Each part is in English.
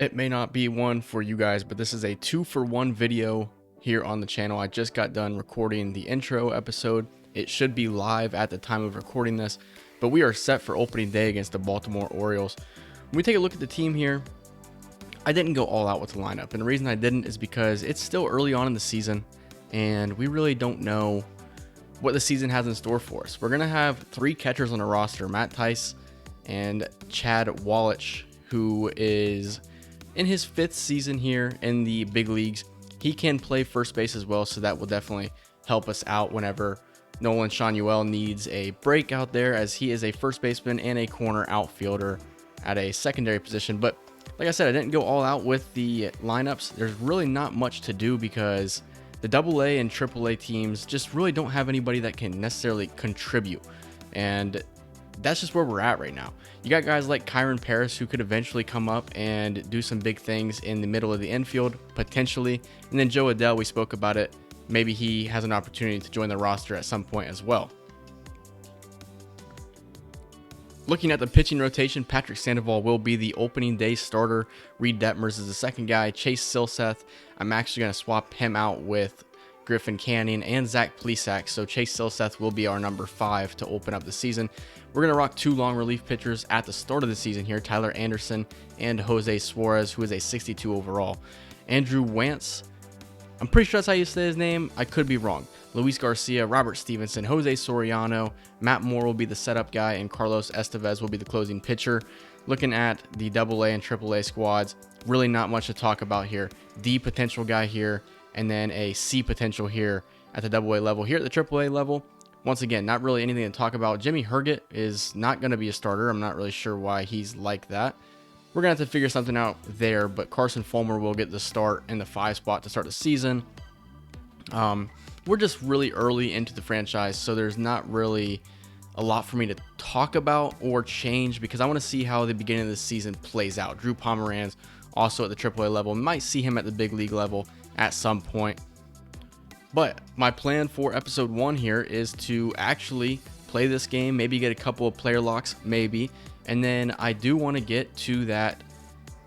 It may not be one for you guys, but this is a 2-for-1 video here on the channel. I just got done recording the intro episode. It should be live at the time of recording this, but we are set for opening day against the Baltimore Orioles. When we take a look at the team here, I didn't go all out with the lineup, and the reason I didn't is because it's still early on in the season, and we really don't know what the season has in store for us. We're going to have 3 catchers on the roster, Matt Tice and Chad Wallach, who is in his 5th season here in the big leagues. He can play first base as well, so that will definitely help us out whenever Nolan Shanuel needs a break out there, as he is a first baseman and a corner outfielder at a secondary position. But like I said, I didn't go all out with the lineups. There's really not much to do because the AA and AAA teams just really don't have anybody that can necessarily contribute. And that's just where we're at right now. You got guys like Kyron Paris who could eventually come up and do some big things in the middle of the infield, potentially. And then Joe Adell, we spoke about it. Maybe he has an opportunity to join the roster at some point as well. Looking at the pitching rotation, Patrick Sandoval will be the opening day starter. Reed Detmers is the second guy. Chase Silseth, I'm actually going to swap him out with Griffin Canning and Zach Plesac. So Chase Silseth will be our number 5 to open up the season. We're going to rock 2 long relief pitchers at the start of the season here, Tyler Anderson and Jose Suarez, who is a 62 overall. Andrew Wantz, I'm pretty sure that's how you say his name. I could be wrong. Luis Garcia, Robert Stevenson, Jose Soriano, Matt Moore will be the setup guy, and Carlos Estevez will be the closing pitcher. Looking at the AA and AAA squads, really not much to talk about here. D potential guy here, and then a C potential here at the AA level. Here at the AAA level, once again, not really anything to talk about. Jimmy Herget is not going to be a starter. I'm not really sure why he's like that. We're going to have to figure something out there, but Carson Fulmer will get the start in the 5 spot to start the season. We're just really early into the franchise, so there's not really a lot for me to talk about or change because I want to see how the beginning of the season plays out. Drew Pomeranz, also at the AAA level, might see him at the big league level at some point. But my plan for episode 1 here is to actually play this game, maybe get a couple of player locks, maybe. And then I do want to get to that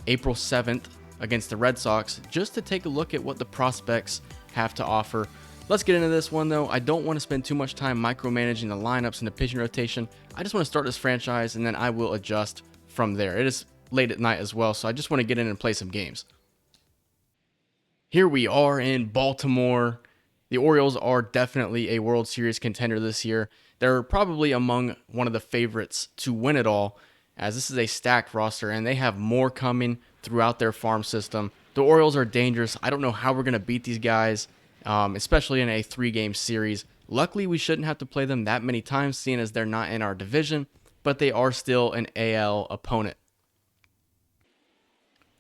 April 7th against the Red Sox just to take a look at what the prospects have to offer. Let's get into this one though. I don't want to spend too much time micromanaging the lineups and the pitching rotation. I just want to start this franchise and then I will adjust from there. It is late at night as well, so I just want to get in and play some games. Here we are in Baltimore. The Orioles are definitely a World Series contender this year. They're probably among one of the favorites to win it all, as this is a stacked roster and they have more coming throughout their farm system. The Orioles are dangerous. I don't know how we're going to beat these guys, especially in a 3-game series. Luckily, we shouldn't have to play them that many times, seeing as they're not in our division, but they are still an AL opponent.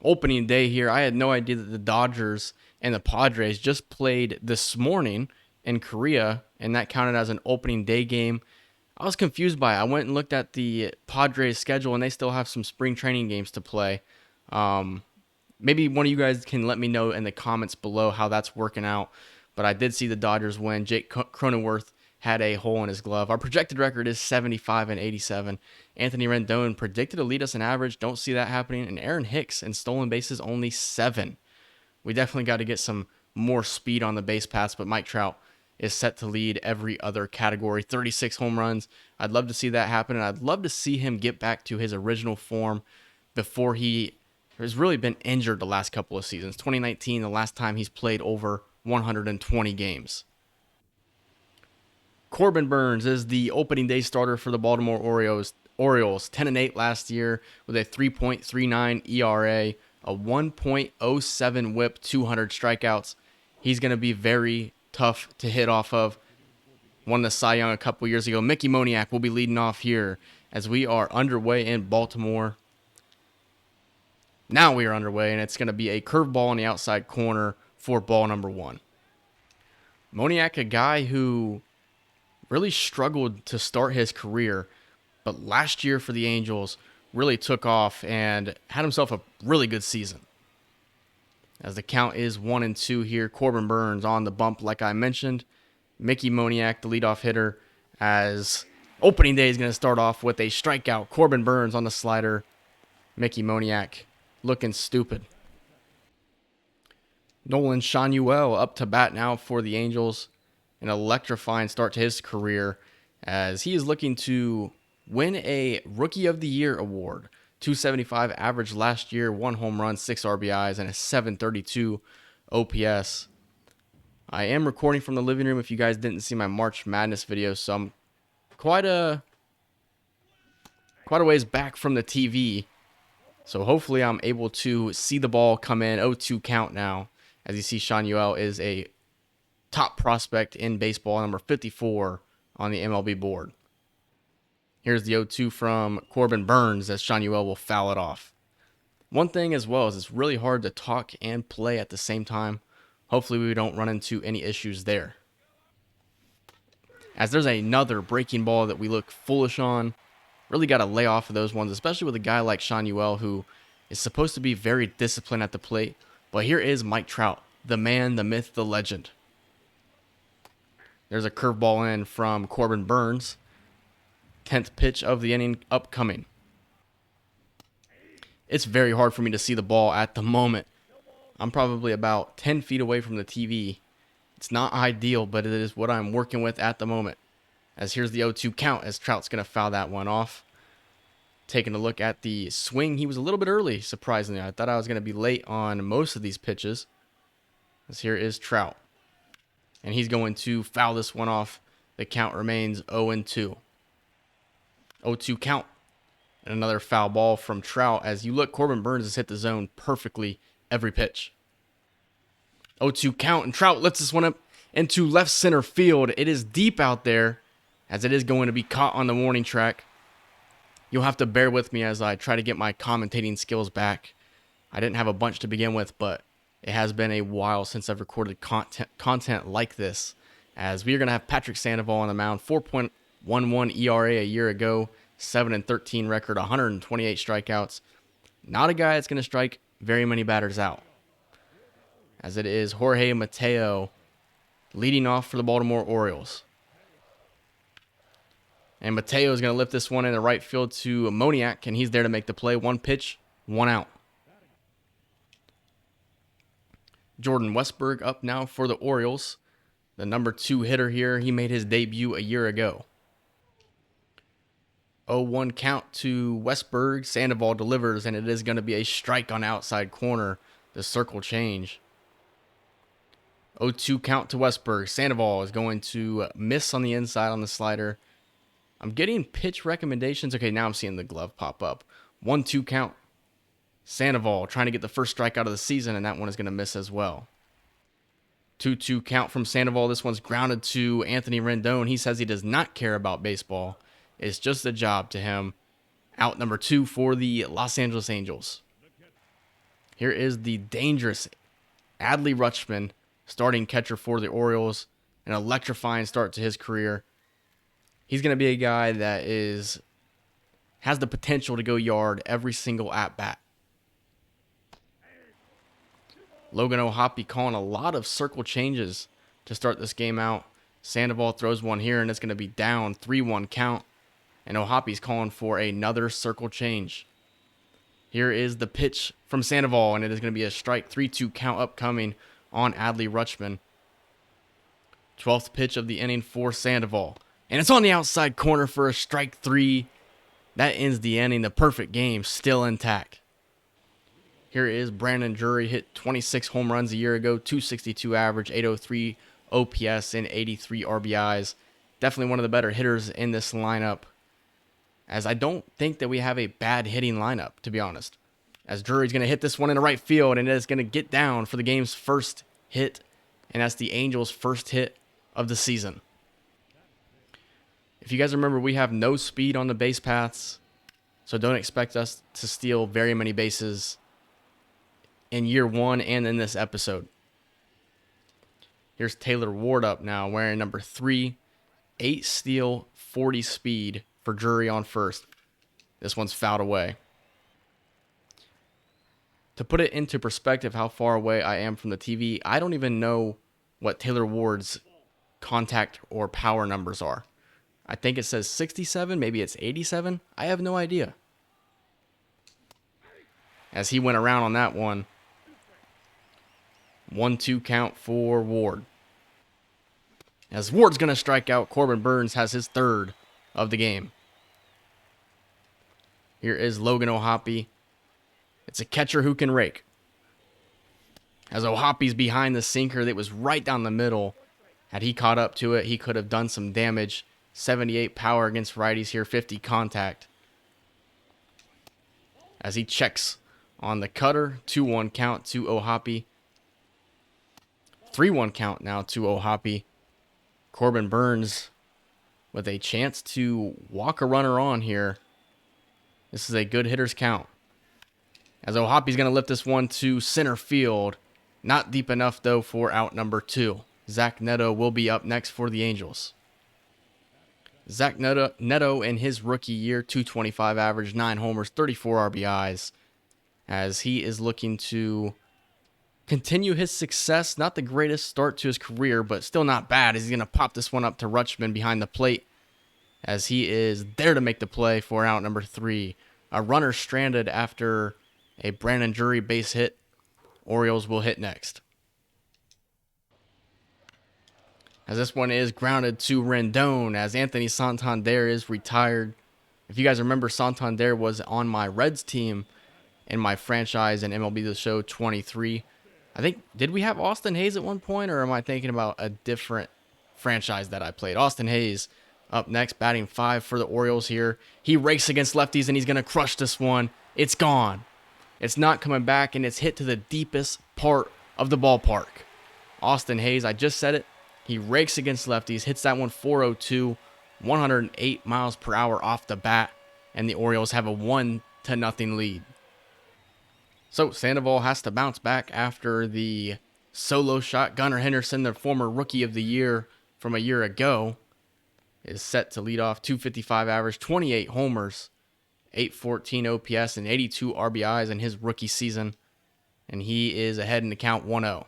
Opening day here, I had no idea that the Dodgers and the Padres just played this morning in Korea, and that counted as an opening day game. I was confused by it. I went and looked at the Padres schedule, and they still have some spring training games to play. Maybe one of you guys can let me know in the comments below how that's working out. But I did see the Dodgers win. Jake Cronenworth had a hole in his glove. Our projected record is 75-87. Anthony Rendon predicted to lead us in average. Don't see that happening. And Aaron Hicks in stolen bases only 7. We definitely got to get some more speed on the base paths, but Mike Trout is set to lead every other category. 36 home runs. I'd love to see that happen, and I'd love to see him get back to his original form before he has really been injured the last couple of seasons. 2019, the last time he's played over 120 games. Corbin Burnes is the opening day starter for the Baltimore Orioles. 10-8 last year with a 3.39 ERA, a 1.07 whip, 200 strikeouts. He's going to be very tough to hit off of. Won the Cy Young a couple years ago. Mickey Moniak will be leading off here as we are underway in Baltimore. Now we are underway, and it's going to be a curveball on the outside corner for ball number 1. Moniak, a guy who really struggled to start his career, but last year for the Angels really took off and had himself a really good season. As the count is 1-2 here, Corbin Burnes on the bump like I mentioned. Mickey Moniak, the leadoff hitter, as opening day is going to start off with a strikeout. Corbin Burnes on the slider. Mickey Moniak looking stupid. Nolan Shanuel up to bat now for the Angels. An electrifying start to his career as he is looking to win a Rookie of the Year award. 275 average last year, 1 home run, 6 RBIs, and a 732 OPS. I am recording from the living room if you guys didn't see my March Madness video, so I'm quite a ways back from the TV. So hopefully I'm able to see the ball come in. 0-2 count now. As you see, Shanuel is a top prospect in baseball, number 54 on the MLB board. Here's the 0-2 from Corbin Burns as Shanuel will foul it off. One thing as well is it's really hard to talk and play at the same time. Hopefully we don't run into any issues there. As there's another breaking ball that we look foolish on. Really got to lay off of those ones, especially with a guy like Shanuel who is supposed to be very disciplined at the plate. But here is Mike Trout, the man, the myth, the legend. There's a curveball in from Corbin Burns. 10th pitch of the inning upcoming. It's very hard for me to see the ball at the moment. I'm probably about 10 feet away from the TV. It's not ideal, but it is what I'm working with at the moment. As here's the 0-2 count as Trout's going to foul that one off. Taking a look at the swing, he was a little bit early, surprisingly. I thought I was going to be late on most of these pitches. As here is Trout. And he's going to foul this one off. The count remains 0-2. 0-2 count. And another foul ball from Trout. As you look, Corbin Burns has hit the zone perfectly every pitch. 0-2 count, and Trout lets this one up into left center field. It is deep out there, as it is going to be caught on the warning track. You'll have to bear with me as I try to get my commentating skills back. I didn't have a bunch to begin with, but it has been a while since I've recorded content like this. As we are going to have Patrick Sandoval on the mound, 4.11 ERA a year ago, 7-13 record, 128 strikeouts. Not a guy that's going to strike very many batters out. As it is Jorge Mateo leading off for the Baltimore Orioles. And Mateo is going to lift this one in the right field to Moniak, and he's there to make the play. 1 pitch, 1 out. Jordan Westburg up now for the Orioles. The number 2 hitter here. He made his debut a year ago. 0-1 count to Westburg. Sandoval delivers, and it is going to be a strike on outside corner. The circle change. 0-2 count to Westburg. Sandoval is going to miss on the inside on the slider. I'm getting pitch recommendations. Okay, now I'm seeing the glove pop up. 1-2 count. Sandoval trying to get the first strikeout of the season, and that one is going to miss as well. 2-2 count from Sandoval. This one's grounded to Anthony Rendon. He says he does not care about baseball. It's just a job to him. Out number 2 for the Los Angeles Angels. Here is the dangerous Adley Rutschman, starting catcher for the Orioles. An electrifying start to his career. He's going to be a guy that has the potential to go yard every single at-bat. Logan O'Hoppe calling a lot of circle changes to start this game out. Sandoval throws one here, and it's going to be down. 3-1 count. And O'Hoppe's calling for another circle change. Here is the pitch from Sandoval, and it is going to be a strike. 3-2 count upcoming on Adley Rutschman. 12th pitch of the inning for Sandoval. And it's on the outside corner for a strike 3. That ends the inning. The perfect game still intact. Here is Brandon Drury, hit 26 home runs a year ago, 262 average, 803 OPS, and 83 RBIs. Definitely one of the better hitters in this lineup, as I don't think that we have a bad hitting lineup, to be honest. As Drury's going to hit this one in the right field, and it is going to get down for the game's first hit, and that's the Angels' first hit of the season. If you guys remember, we have no speed on the base paths, so don't expect us to steal very many bases in year 1 and in this episode. Here's Taylor Ward up now, wearing number 3, 8 steal, 40 speed for Drury on first. This one's fouled away. To put it into perspective how far away I am from the TV, I don't even know what Taylor Ward's contact or power numbers are. I think it says 67, maybe it's 87. I have no idea. as he went around on that one. 1-2 count for Ward. As Ward's going to strike out, Corbin Burns has his third of the game. Here is Logan O'Hoppe. It's a catcher who can rake. As O'Hoppe's behind the sinker that was right down the middle. Had he caught up to it, he could have done some damage. 78 power against righties here, 50 contact. As he checks on the cutter, 2-1 count to O'Hoppe. 3-1 count now to O'Hoppe. Corbin Burns with a chance to walk a runner on here. This is a good hitter's count. As O'Hoppe's going to lift this one to center field. Not deep enough, though, for out number 2. Zach Neto will be up next for the Angels. Zach Neto in his rookie year, 225 average, 9 homers, 34 RBIs. As he is looking to continue his success. Not the greatest start to his career, but still not bad. He's going to pop this one up to Rutschman behind the plate. As he is there to make the play for out number 3. A runner stranded after a Brandon Drury base hit. Orioles will hit next. As this one is grounded to Rendon, as Anthony Santander is retired. If you guys remember, Santander was on my Reds team in my franchise in MLB the Show 23. I think, did we have Austin Hayes at one point, or am I thinking about a different franchise that I played? Austin Hayes up next, batting 5 for the Orioles here. He rakes against lefties, and he's going to crush this one. It's gone. It's not coming back, and it's hit to the deepest part of the ballpark. Austin Hayes, I just said it. He rakes against lefties, hits that one 402, 108 miles per hour off the bat, and the Orioles have a 1-0 lead. So Sandoval has to bounce back after the solo shot. Gunnar Henderson, the former rookie of the year from a year ago, is set to lead off. 255 average, 28 homers, 814 OPS, and 82 RBIs in his rookie season. And he is ahead in the count 1-0.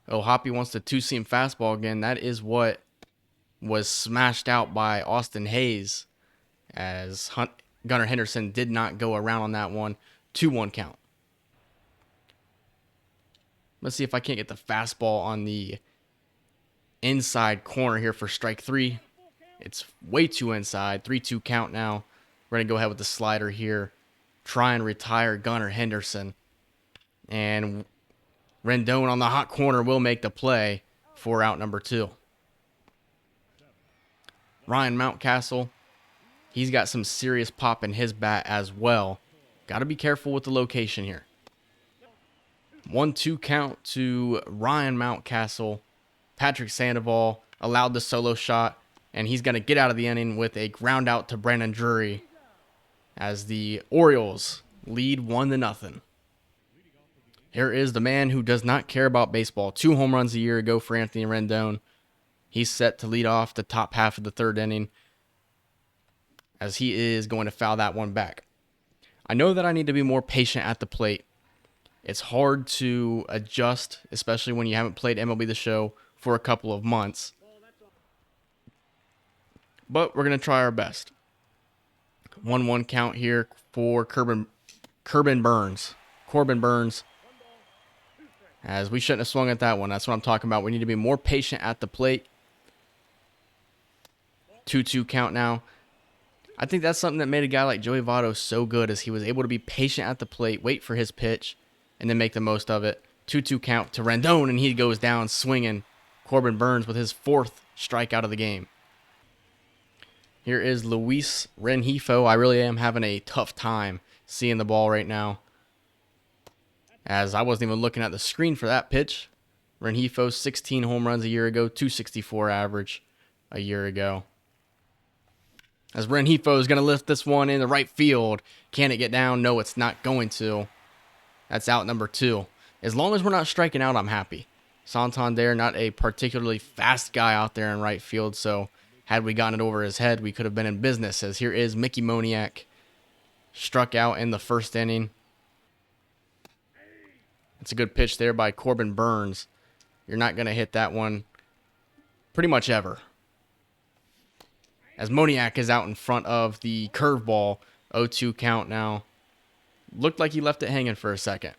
O'Hoppe wants the two-seam fastball again. That is what was smashed out by Austin Hayes, as Gunnar Henderson did not go around on that one. 2-1 count. Let's see if I can't get the fastball on the inside corner here for strike 3. It's way too inside. 3-2 count now. We're going to go ahead with the slider here. Try and retire Gunnar Henderson. And Rendon on the hot corner will make the play for out number 2. Ryan Mountcastle, he's got some serious pop in his bat as well. Got to be careful with the location here. 1-2 count to Ryan Mountcastle. Patrick Sandoval allowed the solo shot, and he's going to get out of the inning with a ground out to Brandon Drury as the Orioles lead 1-0. Here is the man who does not care about baseball. 2 home runs a year ago for Anthony Rendon. He's set to lead off the top half of the 3rd inning, as he is going to foul that one back. I know that I need to be more patient at the plate. It's hard to adjust, especially when you haven't played MLB the Show for a couple of months. But we're going to try our best. 1-1 count here for Corbin Burns. Corbin Burns. As we shouldn't have swung at that one. That's what I'm talking about. We need to be more patient at the plate. 2-2 count now. I think that's something that made a guy like Joey Votto so good, is he was able to be patient at the plate, wait for his pitch, and then make the most of it. 2-2 count to Rendon, and he goes down swinging. Corbin Burns with his 4th strikeout of the game. Here is Luis Rengifo. I really am having a tough time seeing the ball right now, as I wasn't even looking at the screen for that pitch. Rengifo, 16 home runs a year ago, 264 average a year ago. As Rengifo is going to lift this one in the right field. Can it get down? No, it's not going to. That's out number 2. As long as we're not striking out, I'm happy. Santander, not a particularly fast guy out there in right field, so had we gotten it over his head, we could have been in business. As here is Mickey Moniak. Struck out in the 1st inning. It's a good pitch there by Corbin Burns. You're not going to hit that one pretty much ever. As Moniak is out in front of the curveball. 0-2 count now. Looked like he left it hanging for a second.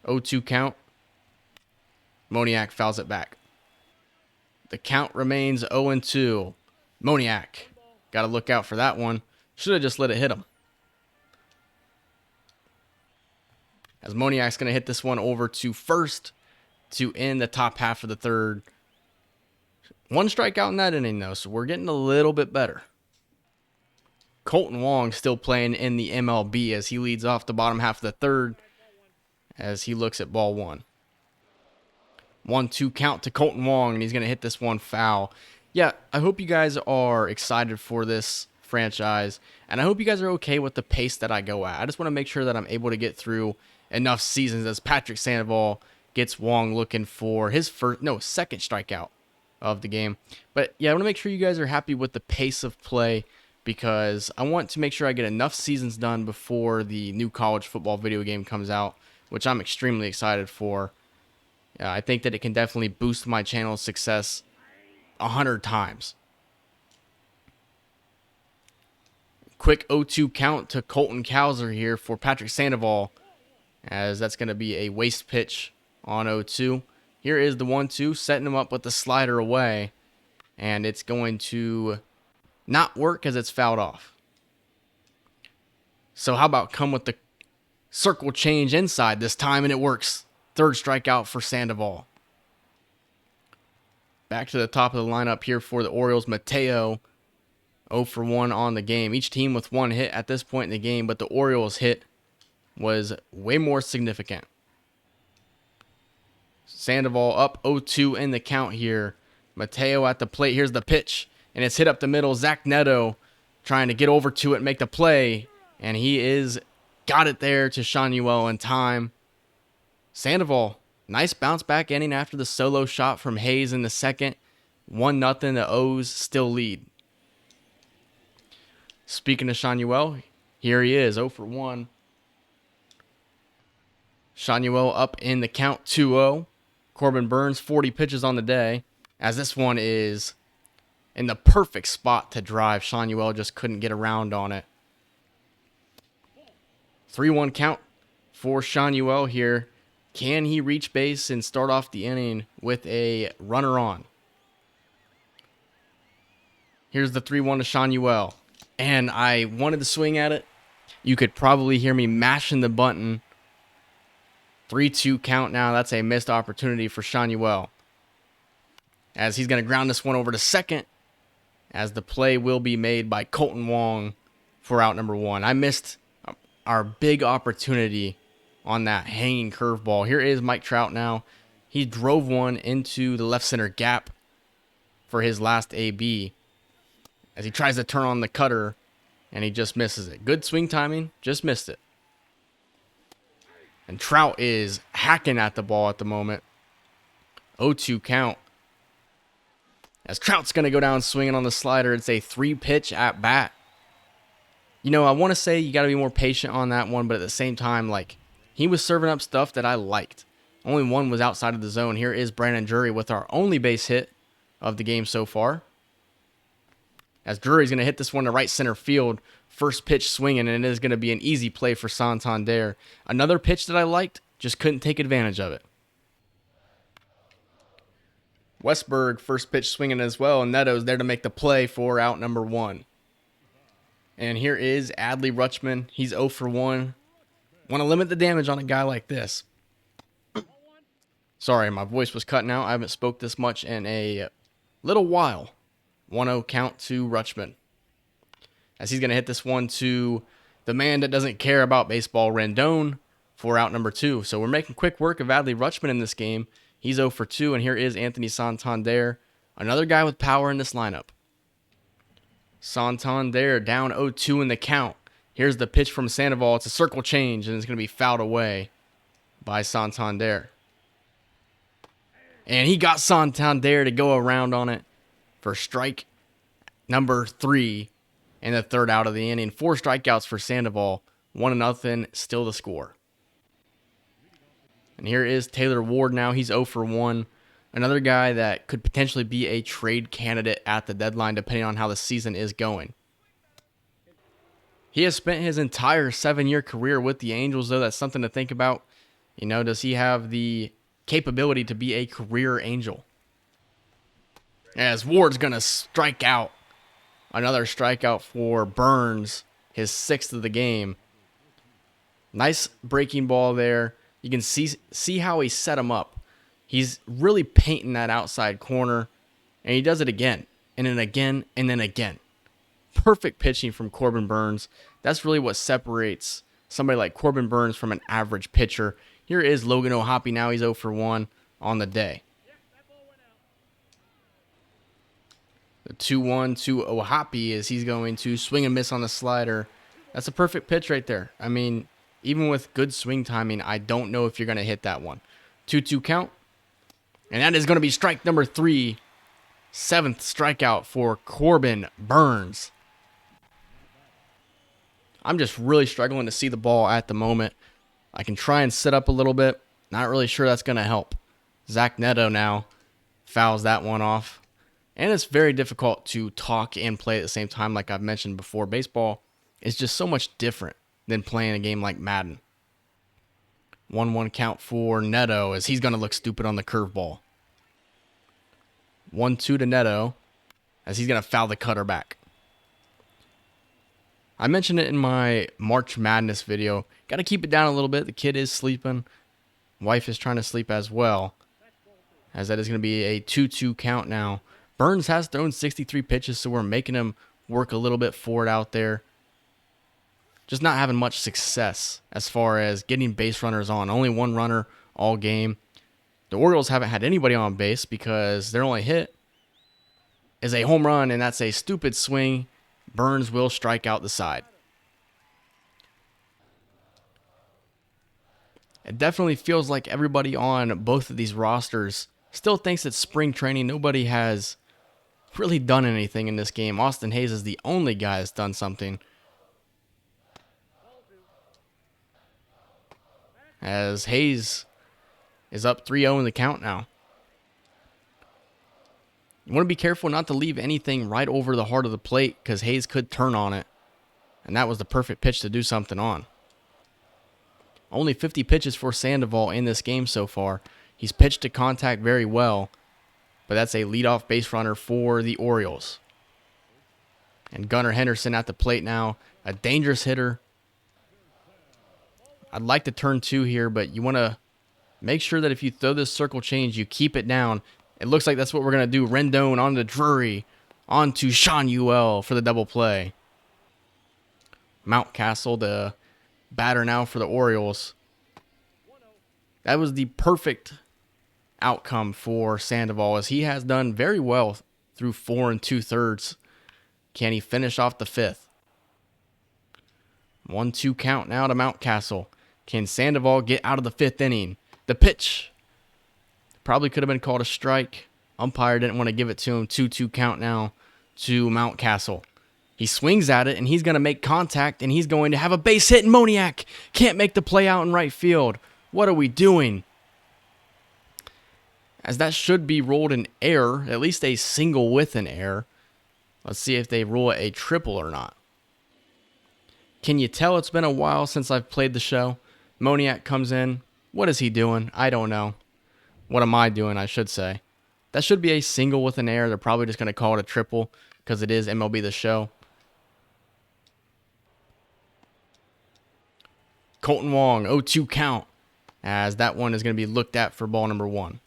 0-2 count. Moniak fouls it back. The count remains 0-2. Moniak. Got to look out for that one. Should have just let it hit him. As Moniak's going to hit this one over to first to end the top half of the third. One strikeout in that inning, though, so we're getting a little bit better. Colton Wong still playing in the MLB as he leads off the bottom half of the third as he looks at ball one. 1-2 count to Colton Wong, and he's going to hit this one foul. Yeah, I hope you guys are excited for this franchise, and I hope you guys are okay with the pace that I go at. I just want to make sure that I'm able to get through enough seasons as Patrick Sandoval gets Wong looking for his second strikeout of the game. But yeah, I want to make sure you guys are happy with the pace of play because I want to make sure I get enough seasons done before the new college football video game comes out, which I'm extremely excited for. I think that it can definitely boost my channel's success 100 times. Quick 0-2 count to Colton Cowser here for Patrick Sandoval, as that's going to be a waste pitch on 0-2. Here is the 1-2, setting him up with the slider away, and it's going to not work as it's fouled off. So how about come with the circle change inside this time, and it works. Third strikeout for Sandoval. Back to the top of the lineup here for the Orioles. Mateo, 0 for 1 on the game. Each team with one hit at this point in the game, but the Orioles' hit was way more significant. Sandoval up 0-2 in the count here. Mateo at the plate. Here's the pitch, and it's hit up the middle. Zach Neto trying to get over to it and make the play, and he got it there to Shanuel in time. Sandoval, nice bounce back inning after the solo shot from Hayes in the second. 1-0, the O's still lead. Speaking of Shanuel, here he is, 0 for 1. Shanuel up in the count 2-0. Corbin Burns, 40 pitches on the day, as this one is in the perfect spot to drive. Shanuel just couldn't get around on it. 3-1 count for Shanuel here. Can he reach base and start off the inning with a runner on? Here's the 3-1 to Shanuel. And I wanted to swing at it. You could probably hear me mashing the button. 3-2 count now. That's a missed opportunity for Shanuel, as he's going to ground this one over to second, as the play will be made by Colton Wong for out number 1. I missed our big opportunity on that hanging curveball. Here is Mike Trout now. He drove one into the left center gap for his last AB as he tries to turn on the cutter, and he just misses it. Good swing timing, just missed it. And Trout is hacking at the ball at the moment. 0-2 count. As Trout's going to go down swinging on the slider. It's a 3-pitch at bat. You know, I want to say you got to be more patient on that one, but at the same time, he was serving up stuff that I liked. Only one was outside of the zone. Here is Brandon Drury with our only base hit of the game so far. As Drury's going to hit this one to right center field. First pitch swinging, and it is going to be an easy play for Santander. Another pitch that I liked, just couldn't take advantage of it. Westberg, first pitch swinging as well, and Neto's there to make the play for out number 1. And here is Adley Rutschman. He's 0 for 1. Want to limit the damage on a guy like this. Sorry, my voice was cutting out. I haven't spoke this much in a little while. 1-0 count to Rutschman, as he's going to hit this one to the man that doesn't care about baseball, Rendon, for out number 2. So we're making quick work of Adley Rutschman in this game. He's 0 for 2, and here is Anthony Santander, another guy with power in this lineup. Santander down 0-2 in the count. Here's the pitch from Sandoval. It's a circle change, and it's going to be fouled away by Santander. And he got Santander to go around on it for strike number 3 in the third out of the inning. 4 strikeouts for Sandoval. 1-0, still the score. And here is Taylor Ward now. He's 0 for 1. Another guy that could potentially be a trade candidate at the deadline, depending on how the season is going. He has spent his entire 7-year career with the Angels, though. That's something to think about. Does he have the capability to be a career Angel? As Ward's going to strike out. Another strikeout for Burns, his 6th of the game. Nice breaking ball there. You can see how he set him up. He's really painting that outside corner, and he does it again, and then again, and then again. Perfect pitching from Corbin Burns. That's really what separates somebody like Corbin Burns from an average pitcher. Here is Logan O'Hoppe now. He's 0 for 1 on the day. The 2-1 to O'Hoppe is he's going to swing and miss on the slider. That's a perfect pitch right there. I mean, even with good swing timing, I don't know if you're going to hit that one. 2-2 count. And that is going to be strike number 3. 7th strikeout for Corbin Burns. I'm just really struggling to see the ball at the moment. I can try and sit up a little bit. Not really sure that's going to help. Zach Neto now fouls that one off. And it's very difficult to talk and play at the same time, like I've mentioned before. Baseball is just so much different than playing a game like Madden. 1-1 count for Neto as he's going to look stupid on the curveball. 1-2 to Neto as he's going to foul the cutter back. I mentioned it in my March Madness video. Got to keep it down a little bit. The kid is sleeping. Wife is trying to sleep as well. As that is going to be a 2-2 count now. Burns has thrown 63 pitches, so we're making him work a little bit for it out there. Just not having much success as far as getting base runners on. Only one runner all game. The Orioles haven't had anybody on base because their only hit is a home run, and that's a stupid swing. Burns will strike out the side. It definitely feels like everybody on both of these rosters still thinks it's spring training. Nobody has really done anything in this game. Austin Hayes is the only guy that's done something. As Hayes is up 3-0 in the count now. You want to be careful not to leave anything right over the heart of the plate because Hayes could turn on it. And that was the perfect pitch to do something on. Only 50 pitches for Sandoval in this game so far. He's pitched to contact very well. But that's a leadoff base runner for the Orioles. And Gunnar Henderson at the plate now. A dangerous hitter. I'd like to turn 2 here, but you want to make sure that if you throw this circle change, you keep it down. It looks like that's what we're going to do. Rendon on to Drury. On to Sean Ewell for the double play. Mountcastle, the batter now for the Orioles. That was the perfect outcome for Sandoval, as he has done very well through 4 2/3. Can he finish off the 5th? 1-2 count now to Mountcastle. Can Sandoval get out of the 5th inning? The pitch probably could have been called a strike. Umpire didn't want to give it to him. 2-2 count now to Mountcastle. He swings at it, and he's going to make contact, and he's going to have a base hit, and Moniak can't make the play out in right field. What are we doing? As that should be ruled an error, at least a single with an error. Let's see if they rule it a triple or not. Can you tell it's been a while since I've played the show? Moniak comes in. What is he doing? I don't know. What am I doing, I should say. That should be a single with an error. They're probably just going to call it a triple because it is MLB the Show. Colton Wong, 0-2 count, as that one is going to be looked at for ball number 1.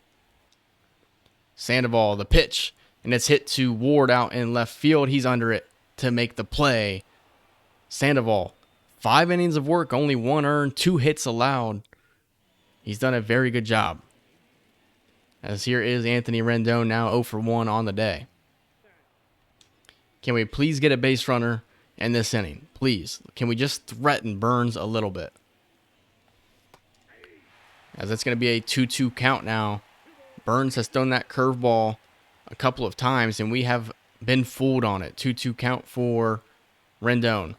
Sandoval, the pitch, and it's hit to Ward out in left field. He's under it to make the play. Sandoval, 5 innings of work, only 1 earned, 2 hits allowed. He's done a very good job. As here is Anthony Rendon, now 0 for 1 on the day. Can we please get a base runner in this inning? Please. Can we just threaten Burns a little bit? As it's going to be a 2-2 count now. Burns has thrown that curveball a couple of times, and we have been fooled on it. 2-2 count for Rendon.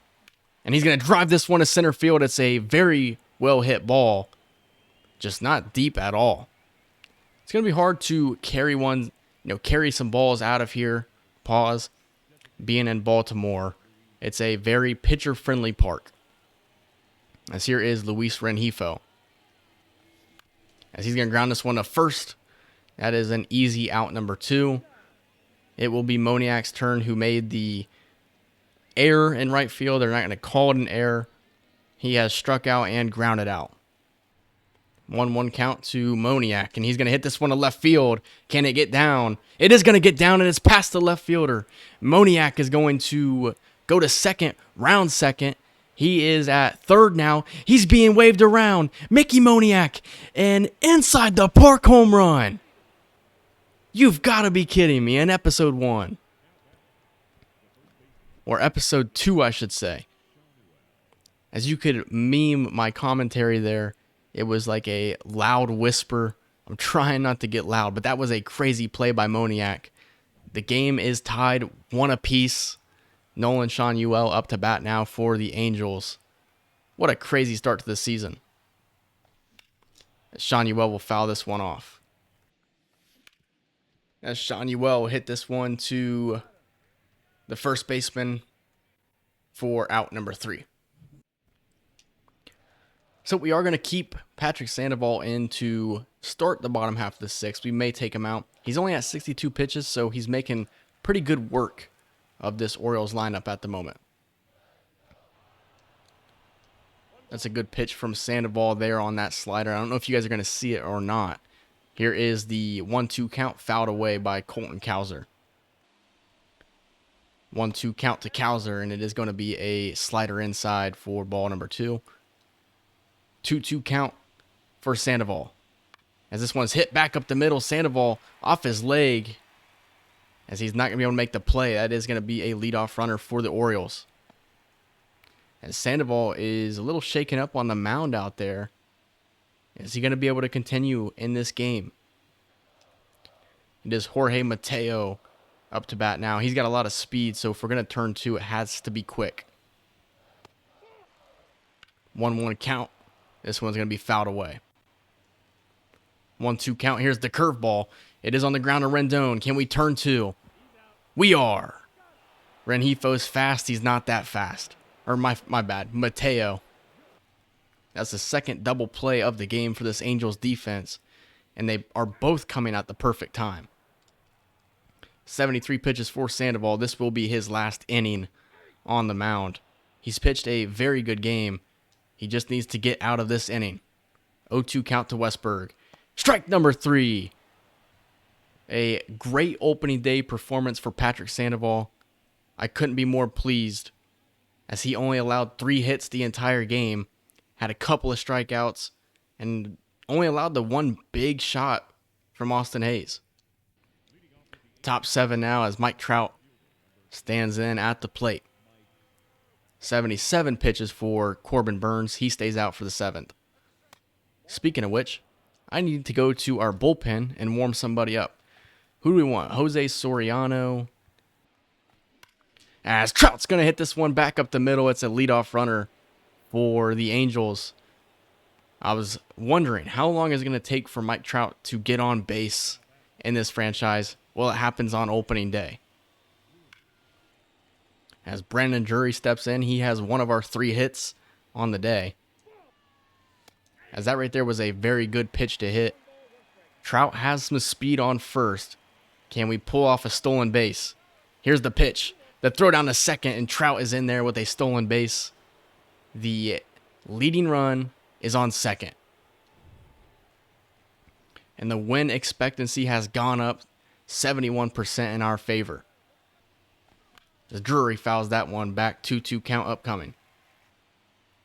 And he's going to drive this one to center field. It's a very well-hit ball. Just not deep at all. It's going to be hard to carry some balls out of here. Pause. Being in Baltimore, It's a very pitcher-friendly park. As here is Luis Rengifo. As he's going to ground this one to first. That is an easy out, number 2. It will be Moniak's turn, who made the error in right field. They're not going to call it an error. He has struck out and grounded out. 1-1 count to Moniak, and he's going to hit this one to left field. Can it get down? It is going to get down, and it's past the left fielder. Moniak is going to go to second, round second. He is at third now. He's being waved around. Mickey Moniak, an inside the park home run. You've got to be kidding me. In episode 1. Or episode 2, I should say. As you could meme my commentary there, it was like a loud whisper. I'm trying not to get loud, but that was a crazy play by Moniak. The game is tied 1 apiece. Nolan Schanuel up to bat now for the Angels. What a crazy start to the season. Schanuel will foul this one off. As Schanuel will hit this one to the first baseman for out number 3. So we are going to keep Patrick Sandoval in to start the bottom half of the 6th. We may take him out. He's only at 62 pitches, so he's making pretty good work of this Orioles lineup at the moment. That's a good pitch from Sandoval there on that slider. I don't know if you guys are going to see it or not. Here is the 1-2 count fouled away by Colton Cowser. 1-2 count to Cowser, and it is going to be a slider inside for ball number 2. 2-2 count for Sandoval. As this one's hit back up the middle, Sandoval off his leg. As he's not going to be able to make the play. That is going to be a leadoff runner for the Orioles. As Sandoval is a little shaken up on the mound out there. Is he going to be able to continue in this game? It is Jorge Mateo up to bat now. He's got a lot of speed, so if we're going to turn 2, it has to be quick. 1-1 count. This one's going to be fouled away. 1-2 count. Here's the curveball. It is on the ground to Rendon. Can we turn 2? We are. Rengifo's fast. He's not that fast. Or my bad. Mateo. That's the second double play of the game for this Angels defense. And they are both coming at the perfect time. 73 pitches for Sandoval. This will be his last inning on the mound. He's pitched a very good game. He just needs to get out of this inning. 0-2 count to Westberg. Strike number 3. A great opening day performance for Patrick Sandoval. I couldn't be more pleased, as he only allowed 3 hits the entire game, had a couple of strikeouts, and only allowed the 1 big shot from Austin Hayes. Top 7 now as Mike Trout stands in at the plate. 77 pitches for Corbin Burns. He stays out for the 7th. Speaking of which, I need to go to our bullpen and warm somebody up. Who do we want? Jose Soriano. As Trout's going to hit this one back up the middle. It's a leadoff runner for the Angels. I was wondering, how long is it going to take for Mike Trout to get on base in this franchise? Well, it happens on opening day. As Brandon Drury steps in, he has one of our 3 hits on the day. As that right there was a very good pitch to hit. Trout has some speed on first. Can we pull off a stolen base? Here's the pitch. The throw down to second, and Trout is in there with a stolen base. The leading run is on second. And the win expectancy has gone up 71% in our favor. As Drury fouls that one back. 2-2 count upcoming.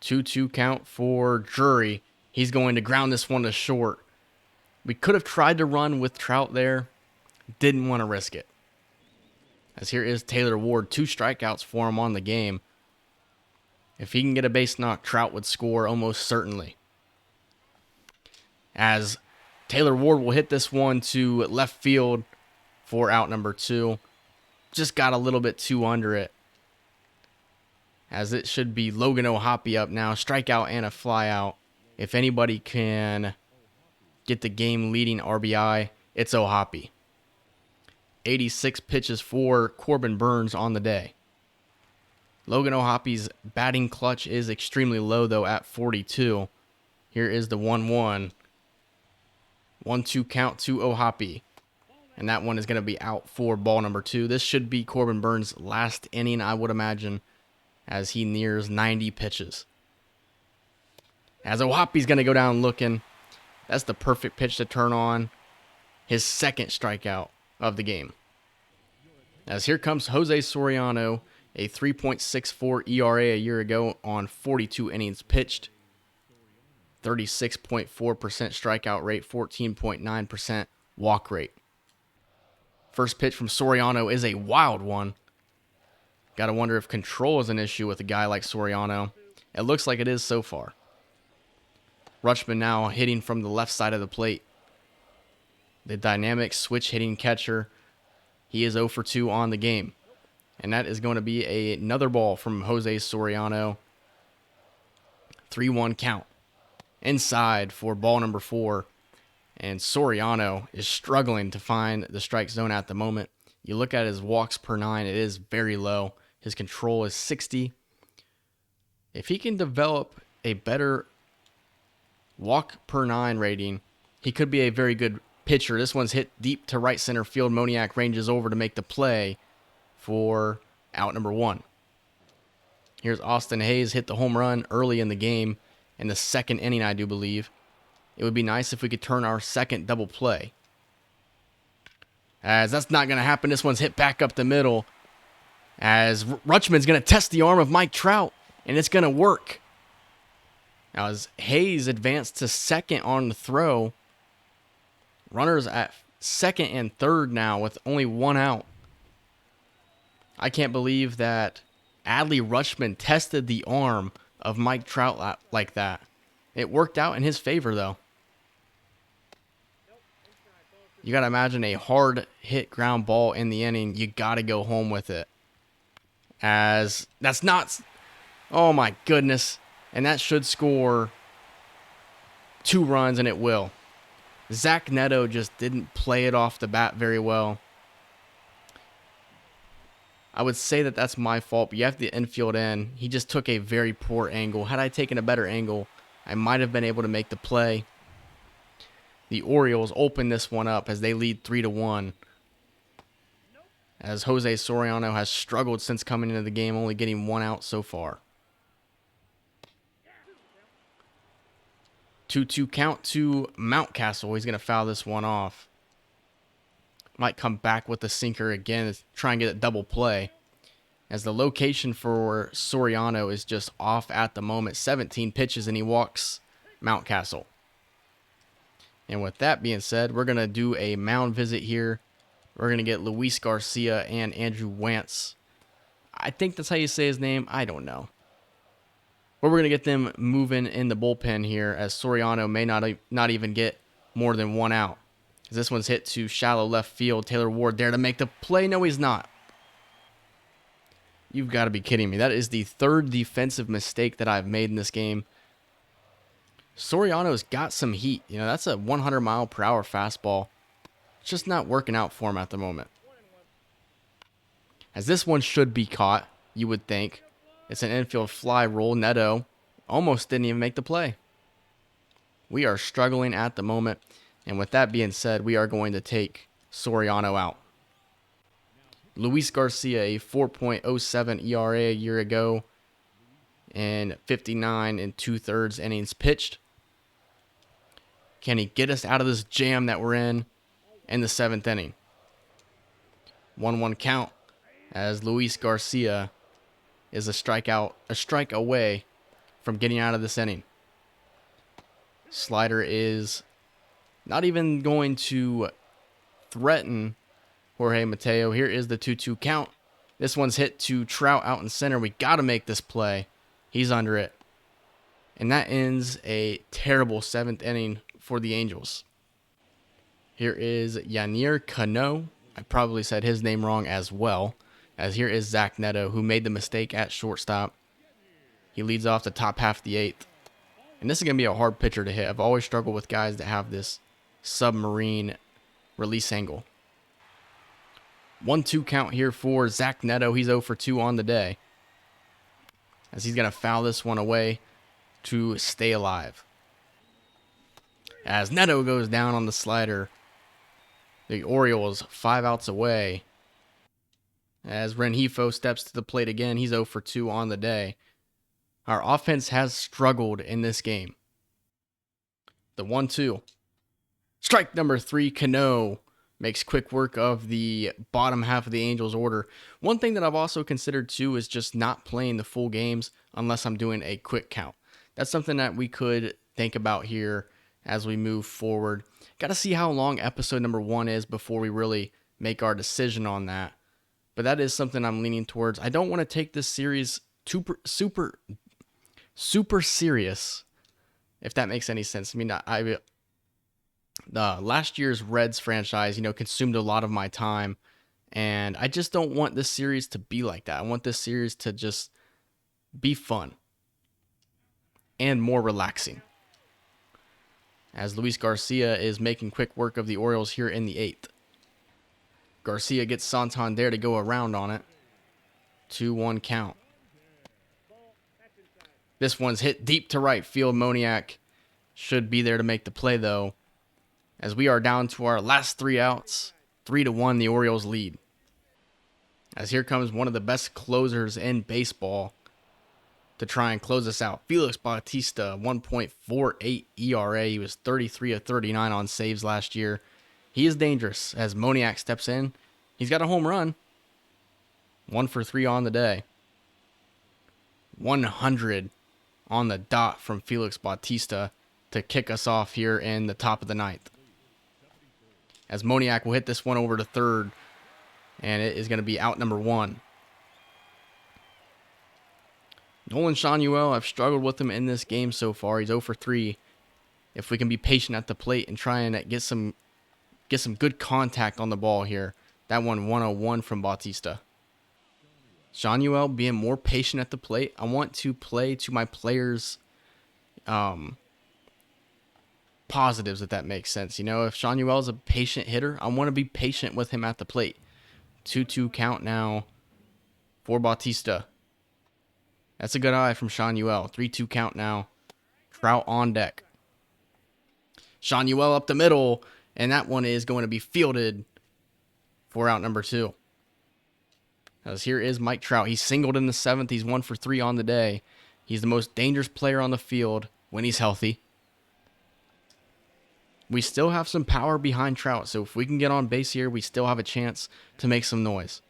2-2 count for Drury. He's going to ground this one to short. We could have tried to run with Trout there. Didn't want to risk it. As here is Taylor Ward. 2 strikeouts for him on the game. If he can get a base knock, Trout would score almost certainly. As Taylor Ward will hit this one to left field for out number 2. Just got a little bit too under it. As it should be Logan O'Hoppe up now. Strikeout and a fly out. If anybody can get the game-leading RBI, it's O'Hoppe. 86 pitches for Corbin Burns on the day. Logan O'Hoppy's batting clutch is extremely low, though, at 42. Here is the 1-1. 1-2 count to O'Hoppy. And that one is going to be out for ball number 2. This should be Corbin Burns' last inning, I would imagine, as he nears 90 pitches. As O'Hoppy's going to go down looking. That's the perfect pitch to turn on. His second strikeout of the game. As here comes Jose Soriano, a 3.64 ERA a year ago on 42 innings pitched. 36.4% strikeout rate, 14.9% walk rate. First pitch from Soriano is a wild one. Gotta wonder if control is an issue with a guy like Soriano. It looks like it is so far. Rutschman now hitting from the left side of the plate. The dynamic switch hitting catcher. He is 0 for 2 on the game. And that is going to be another ball from Jose Soriano. 3-1 count. Inside for ball number 4. And Soriano is struggling to find the strike zone at the moment. You look at his walks per 9, it is very low. His control is 60. If he can develop a better walk per 9 rating, he could be a very good pitcher. This one's hit deep to right center field. Moniak ranges over to make the play for out number 1. Here's Austin Hayes, hit the home run early in the game in the second inning, I do believe. It would be nice if we could turn our second double play. As that's not going to happen. This one's hit back up the middle. As Rutschman's going to test the arm of Mike Trout, and it's going to work. Now as Hayes advanced to second on the throw, runners at second and third now with only 1 out. I can't believe that Adley Rutschman tested the arm of Mike Trout like that. It worked out in his favor, though. You got to imagine a hard hit ground ball in the inning. You got to go home with it. As that's not... Oh, my goodness. And that should score 2 runs, and it will. Zach Neto just didn't play it off the bat very well. I would say that that's my fault, but you have the infield in. He just took a very poor angle. Had I taken a better angle, I might have been able to make the play. The Orioles open this one up as they lead 3-1. As Jose Soriano has struggled since coming into the game, only getting 1 out so far. 2-2 count to Mountcastle. He's going to foul this one off. Might come back with the sinker again, try and get a double play. As the location for Soriano is just off at the moment. 17 pitches and he walks Mountcastle. And with that being said, we're going to do a mound visit here. We're going to get Luis Garcia and Andrew Wantz. I think that's how you say his name. I don't know. But we're going to get them moving in the bullpen here as Soriano may not even get more than 1 out. This one's hit to shallow left field. Taylor Ward there to make the play. No, he's not. You've got to be kidding me. That is the 3rd defensive mistake that I've made in this game. Soriano's got some heat. You know, that's a 100-mile-per-hour fastball. It's just not working out for him at the moment. As this one should be caught, you would think. It's an infield fly roll. Neto almost didn't even make the play. We are struggling at the moment. And with that being said, we are going to take Soriano out. Luis Garcia, a 4.07 ERA a year ago, and 59 2/3 innings pitched. Can he get us out of this jam that we're in the 7th inning? 1-1 count as Luis Garcia is a strike away from getting out of this inning. Slider is not even going to threaten Jorge Mateo. Here is the 2-2 count. This one's hit to Trout out in center. We got to make this play. He's under it. And that ends a terrible 7th inning for the Angels. Here is Yanir Cano. I probably said his name wrong as well. As here is Zach Neto, who made the mistake at shortstop. He leads off the top half of the 8th. And this is going to be a hard pitcher to hit. I've always struggled with guys that have this submarine release angle. 1-2 count here for Zach Neto. He's 0 for 2 on the day. as he's going to foul this one away to stay alive. As Neto goes down on the slider, the Orioles 5 outs away. As Rengifo steps to the plate again, he's 0 for 2 on the day. Our offense has struggled in this game. The 1-2. Strike number 3, Cano makes quick work of the bottom half of the Angels order. One thing that I've also considered too is just not playing the full games unless I'm doing a quick count. That's something that we could think about here as we move forward. Got to see how long episode number 1 is before we really make our decision on that. But that is something I'm leaning towards. I don't want to take this series super serious, if that makes any sense. I mean, last year's Reds franchise, consumed a lot of my time, and I just don't want this series to be like that. I want this series to just be fun and more relaxing. As Luis Garcia is making quick work of the Orioles here in the 8th. Garcia gets Santander to go around on it. 2-1 count. This one's hit deep to right field. Moniak should be there to make the play, though, as we are down to our last 3 outs. 3-1, the Orioles lead. As here comes one of the best closers in baseball to try and close us out. Felix Bautista, 1.48 ERA. He was 33 of 39 on saves last year. He is dangerous as Moniak steps in. He's got a home run. 1 for 3 on the day. 100 on the dot from Felix Bautista to kick us off here in the top of the 9th. As Moniak will hit this one over to third, and it is going to be out number 1. Nolan Shanuel, I've struggled with him in this game so far. He's 0 for 3. If we can be patient at the plate and try and get some good contact on the ball here. That one 101 from Bautista. Shanuel being more patient at the plate. I want to play to my players' positives, if that makes sense. If Shanuel is a patient hitter, I want to be patient with him at the plate. 2-2 count now for Bautista. That's a good eye from Shanuel. 3-2 count now. Trout on deck. Shanuel up the middle, and that one is going to be fielded for out number 2. As here is Mike Trout. He's singled in the 7th. He's 1 for 3 on the day. He's the most dangerous player on the field when he's healthy. We still have some power behind Trout, so if we can get on base here, we still have a chance to make some noise.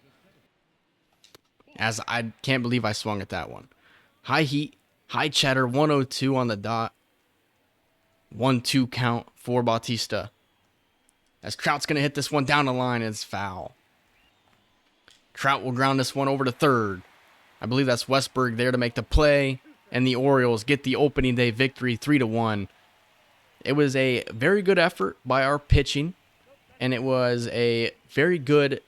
As I can't believe I swung at that one. High heat, high cheddar, 102 on the dot. 1-2 count for Bautista. As Trout's going to hit this one down the line, it's foul. Trout will ground this one over to third. I believe that's Westberg there to make the play, and the Orioles get the opening day victory 3-1. It was a very good effort by our pitching, and it was a very good,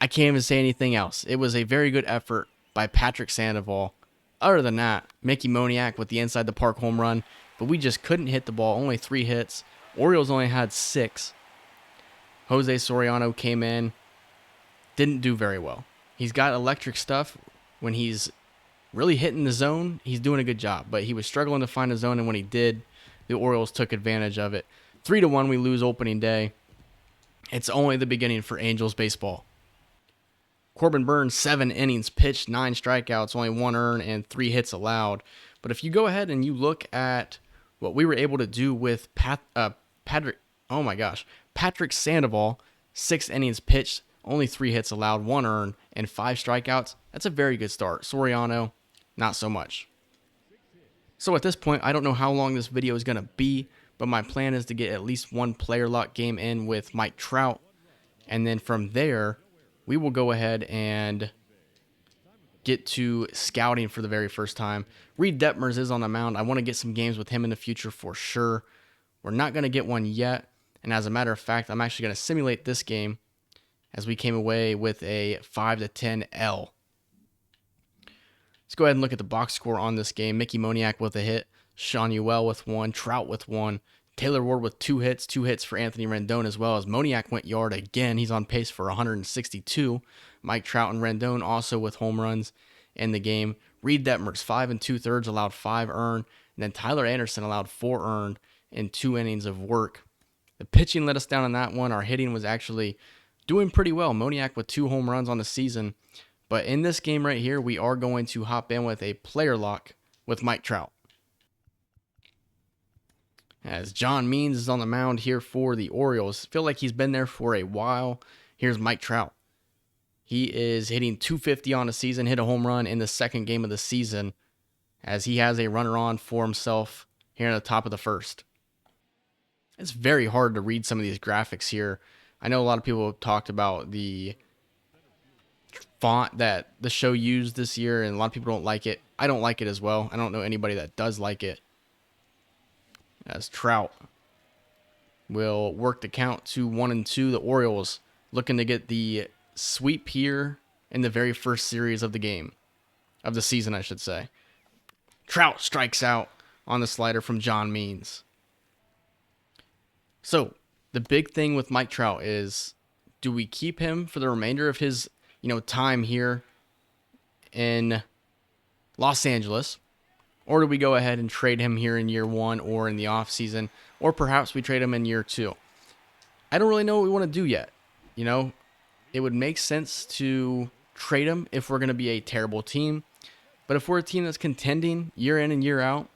I can't even say anything else. It was a very good effort by Patrick Sandoval. Other than that, Mickey Moniak with the inside the park home run, but we just couldn't hit the ball. Only 3 hits. Orioles only had 6. Jose Soriano came in, didn't do very well. He's got electric stuff. When he's really hitting the zone, he's doing a good job, but he was struggling to find a zone, and when he did, the Orioles took advantage of it. 3-1, we lose opening day. It's only the beginning for Angels baseball. Corbin Burns, 7 innings pitched, 9 strikeouts, only 1 earned, and 3 hits allowed. But if you go ahead and you look at what we were able to do with Patrick Sandoval, 6 innings pitched, only 3 hits allowed, 1 earned, and 5 strikeouts, that's a very good start. Soriano, not so much. So at this point, I don't know how long this video is going to be, but my plan is to get at least one player lock game in with Mike Trout. And then from there, we will go ahead and get to scouting for the very first time. Reed Detmers is on the mound. I want to get some games with him in the future for sure. We're not going to get one yet. And as a matter of fact, I'm actually going to simulate this game as we came away with a 5-10 L. Let's go ahead and look at the box score on this game. Mickey Moniak with a hit, Shanuel with 1, Trout with 1, Taylor Ward with 2 hits for Anthony Rendon as well, as Moniak went yard again. He's on pace for 162. Mike Trout and Rendon also with home runs. in the game. Reed Detmers, 5 2/3, allowed 5 earned. And then Tyler Anderson allowed 4 earned in 2 innings of work. The pitching let us down on that one. Our hitting was actually doing pretty well. Moniak with 2 home runs on the season. But in this game right here, we are going to hop in with a player lock with Mike Trout. As John Means is on the mound here for the Orioles. Feel like he's been there for a while. Here's Mike Trout. He is hitting .250 on the season, hit a home run in the second game of the season, as he has a runner on for himself here in the top of the first. It's very hard to read some of these graphics here. I know a lot of people have talked about the font that the show used this year, and a lot of people don't like it. I don't like it as well. I don't know anybody that does like it. As Trout will work the count to 1-2. The Orioles looking to get the sweep here in the very first series of the game. Of the season, I should say. Trout strikes out on the slider from John Means. So, the big thing with Mike Trout is, do we keep him for the remainder of his, time here in Los Angeles? Or do we go ahead and trade him here in year 1 or in the offseason? Or perhaps we trade him in year 2. I don't really know what we want to do yet. It would make sense to trade him if we're going to be a terrible team. But if we're a team that's contending year in and year out,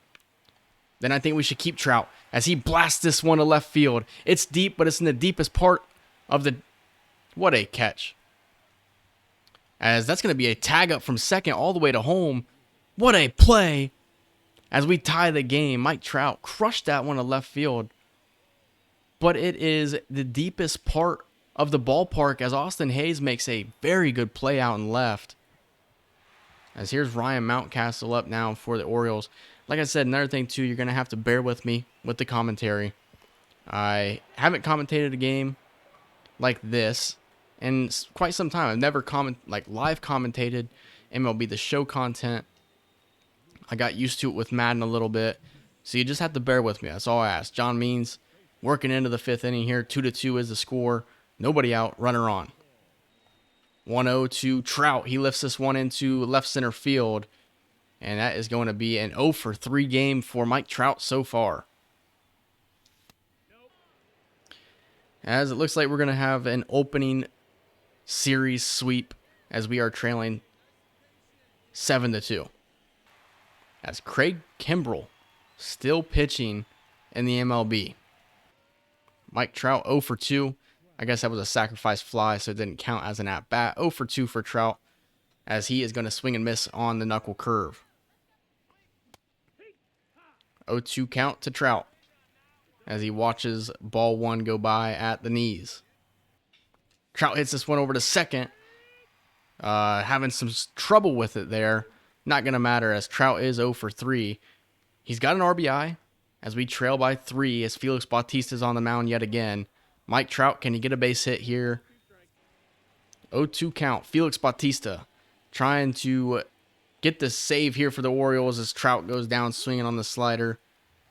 then I think we should keep Trout as he blasts this one to left field. It's deep, but it's in the deepest part of the... What a catch. As that's going to be a tag up from second all the way to home. What a play. As we tie the game, Mike Trout crushed that one to left field. But it is the deepest part of the ballpark as Austin Hayes makes a very good play out and left. As here's Ryan Mountcastle up now for the Orioles. Like I said, another thing too, you're going to have to bear with me with the commentary. I haven't commentated a game like this in quite some time. I've never live commentated MLB the Show content. I got used to it with Madden a little bit. So you just have to bear with me. That's all I ask. John Means working into the 5th inning here. 2-2 is the score. Nobody out. Runner on. 1-0 to Trout. He lifts this one into left center field. And that is going to be an 0-for-3 game for Mike Trout so far. As it looks like we're going to have an opening series sweep as we are trailing 7-2. As Craig Kimbrell still pitching in the MLB. Mike Trout 0-for-2. I guess that was a sacrifice fly, so it didn't count as an at-bat. 0-for-2 for Trout, as he is going to swing and miss on the knuckle curve. 0-2 count to Trout, as he watches ball 1 go by at the knees. Trout hits this one over to second. Having some trouble with it there. Not going to matter, as Trout is 0-for-3. He's got an RBI as we trail by 3 as Felix Bautista is on the mound yet again. Mike Trout, can he get a base hit here? 0-2 count. Felix Bautista trying to get the save here for the Orioles as Trout goes down swinging on the slider.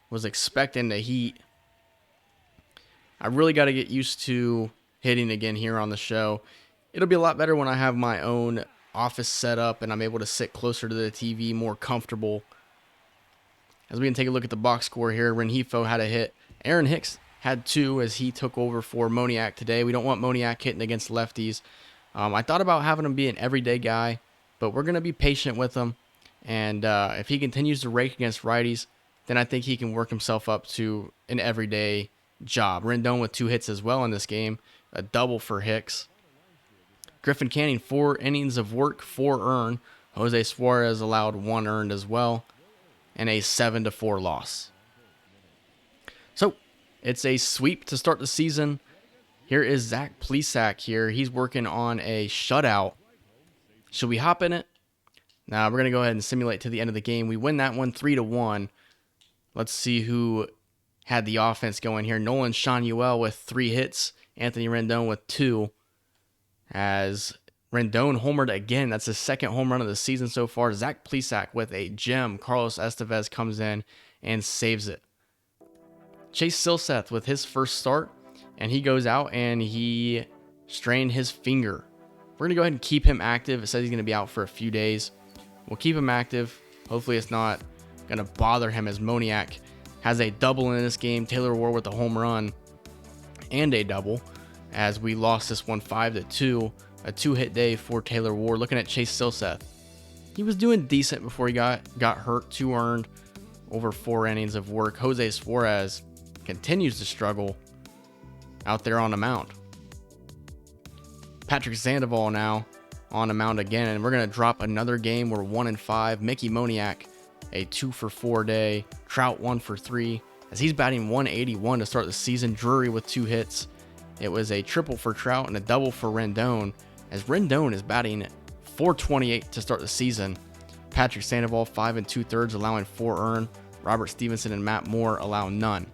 Was expecting the heat. I really got to get used to hitting again here on the show. It'll be a lot better when I have my own office set up and I'm able to sit closer to the TV, more comfortable. As we can take a look at the box score here, Rengifo had a hit. Aaron Hicks had 2 as he took over for Moniak today. We don't want Moniak hitting against lefties. I thought about having him be an everyday guy, but we're going to be patient with him. And if he continues to rake against righties, then I think he can work himself up to an everyday job. Rendon with 2 hits as well in this game. A double for Hicks. Griffin Canning, 4 innings of work, 4 earned. Jose Suarez allowed 1 earned as well. And a 7-4 loss. So, it's a sweep to start the season. Here is Zach Plesac here. He's working on a shutout. Should we hop in it? Now, we're going to go ahead and simulate to the end of the game. We win that one 3-1. Let's see who had the offense going here. Nolan Shanuel with 3 hits. Anthony Rendon with 2. As Rendon homered again. That's his second home run of the season so far. Zach Plesac with a gem. Carlos Estevez comes in and saves it. Chase Silseth with his first start. And he goes out and he strained his finger. We're going to go ahead and keep him active. It says he's going to be out for a few days. We'll keep him active. Hopefully it's not going to bother him, as Moniak has a double in this game. Taylor Ward with a home run and a double, as we lost this one 5-2. A 2-hit day for Taylor Ward. Looking at Chase Silseth, he was doing decent before he got hurt. 2 earned over 4 innings of work. Jose Suarez continues to struggle out there on the mound. Patrick Sandoval now on the mound again, and we're going to drop another game. We're 1-5. Mickey Moniak, a 2-for-4 day. Trout 1-for-3, as he's batting 181 to start the season. Drury with 2 hits. It was a triple for Trout and a double for Rendon, as Rendon is batting 428 to start the season. Patrick Sandoval 5 2/3, allowing 4 earned. Robert Stevenson and Matt Moore allow none.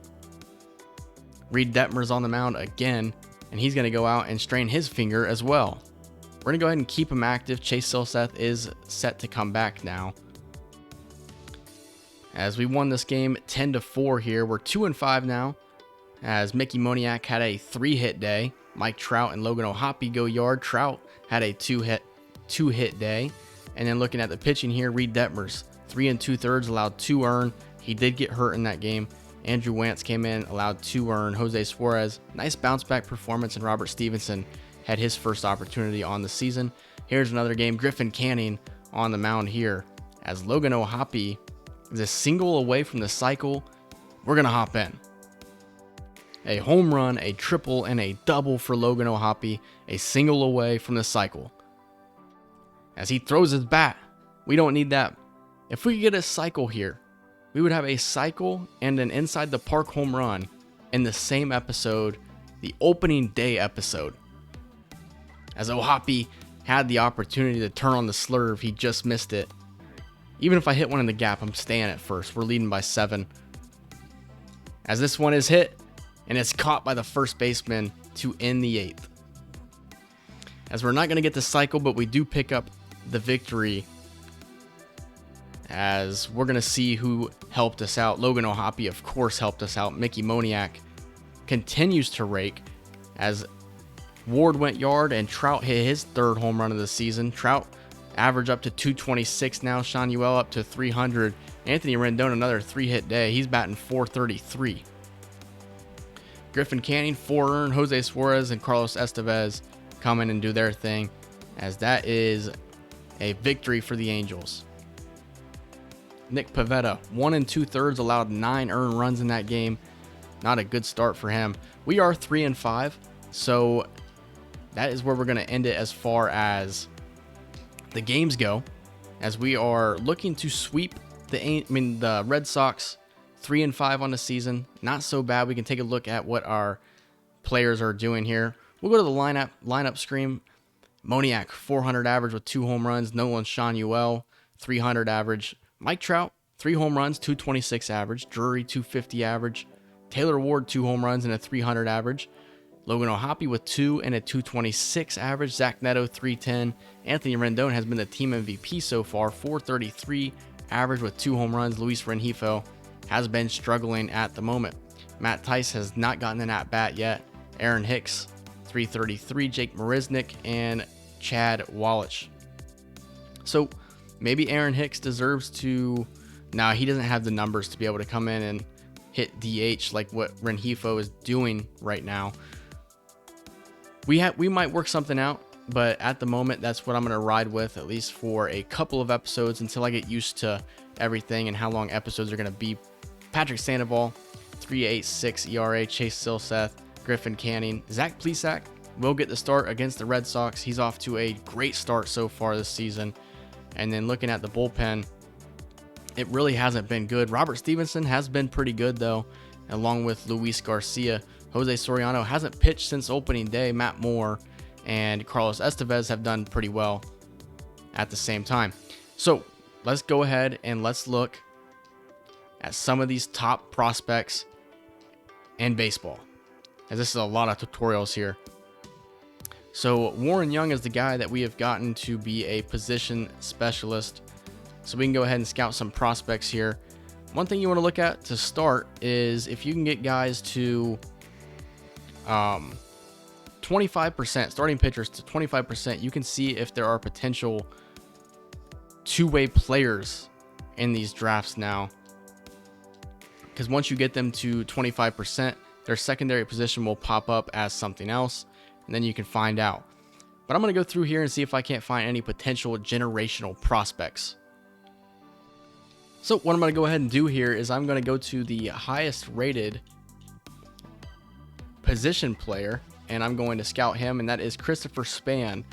Reed Detmer's on the mound again, and he's going to go out and strain his finger as well. We're going to go ahead and keep him active. Chase Silseth is set to come back now, as we won this game 10-4 here. We're 2-5 now, as Mickey Moniak had a 3-hit day. Mike Trout and Logan O'Hoppe go yard. Trout had a 2-hit day. And then looking at the pitching here, Reed Detmers 3 2/3, allowed 2 earned. He did get hurt in that game. Andrew Wantz came in, allowed 2 earned. Jose Suarez, nice bounce back performance, and Robert Stevenson had his first opportunity on the season. Here's another game. Griffin Canning on the mound here, as Logan O'Hoppe is a single away from the cycle. We're going to hop in. A home run, a triple, and a double for Logan O'Hoppe, a single away from the cycle. As he throws his bat, we don't need that. If we could get a cycle here, we would have a cycle and an inside the park home run in the same episode, the opening day episode. As O'Hoppe had the opportunity to turn on the slurve, he just missed it. Even if I hit one in the gap, I'm staying at first. We're leading by 7. As this one is hit, and it's caught by the first baseman to end the 8th. As we're not going to get the cycle, but we do pick up the victory, as we're going to see who helped us out. Logan O'Hoppe, of course, helped us out. Mickey Moniak continues to rake, as Ward went yard and Trout hit his 3rd home run of the season. Trout average up to 226 now. Sean Ewell up to 300. Anthony Rendon, another 3-hit day. He's batting 433. Griffin Canning 4 earned. Jose Suarez and Carlos Estevez come in and do their thing, as that is a victory for the Angels. Nick Pivetta 1 2/3, allowed 9 earned runs in that game. Not a good start for him. We are 3-5, so that is where we're going to end it as far as the games go, as we are looking to sweep the Red Sox. 3-5 on the season. Not so bad. We can take a look at what our players are doing here. We'll go to the lineup screen. Moniak 400 average with 2 home runs. Nolan Sean Ewell 300 average. Mike Trout 3 home runs, 226 average. Drury 250 average. Taylor Ward 2 home runs and a 300 average. Logan O'Hoppe with 2 and a 226 average. Zach Neto 310. Anthony Rendon has been the team MVP so far, 433 average with 2 home runs. Luis Rengifo has been struggling at the moment. Matt Tice has not gotten an at-bat yet. Aaron Hicks, 333. Jake Marisnick and Chad Wallach. So maybe Aaron Hicks deserves to... Now, he doesn't have the numbers to be able to come in and hit DH like what Rengifo is doing right now. We might work something out, but at the moment, that's what I'm going to ride with, at least for a couple of episodes, until I get used to everything and how long episodes are going to be. Patrick Sandoval, 3.86 ERA. Chase Silseth, Griffin Canning. Zach Plesac will get the start against the Red Sox. He's off to a great start so far this season. And then looking at the bullpen, it really hasn't been good. Robert Stevenson has been pretty good, though, along with Luis Garcia. Jose Soriano hasn't pitched since opening day. Matt Moore and Carlos Estevez have done pretty well at the same time. So let's go ahead and let's look at some of these top prospects in baseball, as this is a lot of tutorials here. So Warren Young is the guy that we have gotten to be a position specialist. So we can go ahead and scout some prospects here. One thing you want to look at to start is if you can get guys to 25%, starting pitchers to 25%, you can see if there are potential two-way players in these drafts now, because once you get them to 25%, their secondary position will pop up as something else, and then you can find out. But I'm going to go through here and see if I can't find any potential generational prospects. So what I'm going to go ahead and do here is I'm going to go to the highest rated position player, and I'm going to scout him, and that is Christopher Span.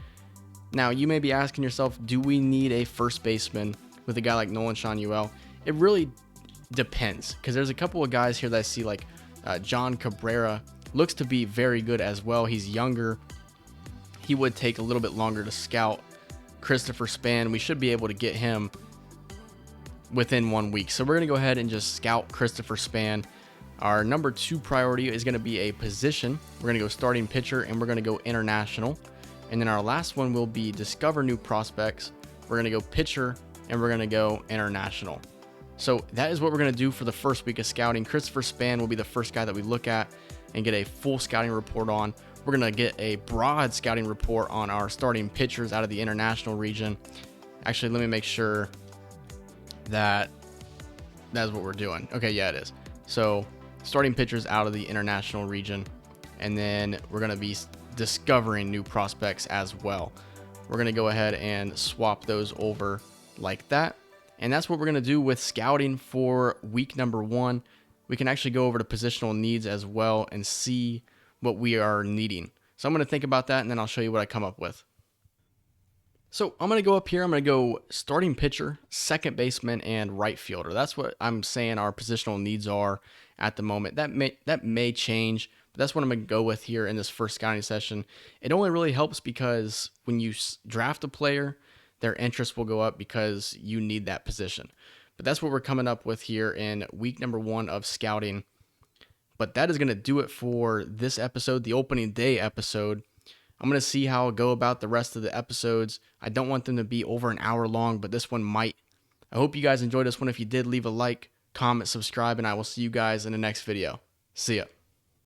Now, you may be asking yourself, do we need a first baseman with a guy like Nolan Schanuel? It really depends, because there's a couple of guys here that I see, like John Cabrera looks to be very good as well. He's younger. He would take a little bit longer to scout. Christopher Span, we should be able to get him within 1 week. So we're going to go ahead and just scout Christopher Span. Our number 2 priority is going to be a position. We're going to go starting pitcher, and we're going to go international. And then our last one will be discover new prospects. We're going to go pitcher, and we're going to go international. So that is what we're going to do for the first week of scouting. Christopher Span will be the first guy that we look at and get a full scouting report on. We're going to get a broad scouting report on our starting pitchers out of the international region. Actually, let me make sure that that's what we're doing. Okay, yeah, it is. So starting pitchers out of the international region, and then we're going to be discovering new prospects as well. We're going to go ahead and swap those over like that. And that's what we're going to do with scouting for week number 1. We can actually go over to positional needs as well and see what we are needing. So I'm going to think about that, and then I'll show you what I come up with. So I'm going to go up here. I'm going to go starting pitcher, second baseman, and right fielder. That's what I'm saying our positional needs are at the moment. That may change, but that's what I'm going to go with here in this first scouting session. It only really helps because when you draft a player, their interest will go up because you need that position. But that's what we're coming up with here in week number 1 of scouting. But that is going to do it for this episode, the opening day episode. I'm going to see how I go about the rest of the episodes. I don't want them to be over an hour long, but this one might. I hope you guys enjoyed this one. If you did, leave a like, comment, subscribe, and I will see you guys in the next video. See ya.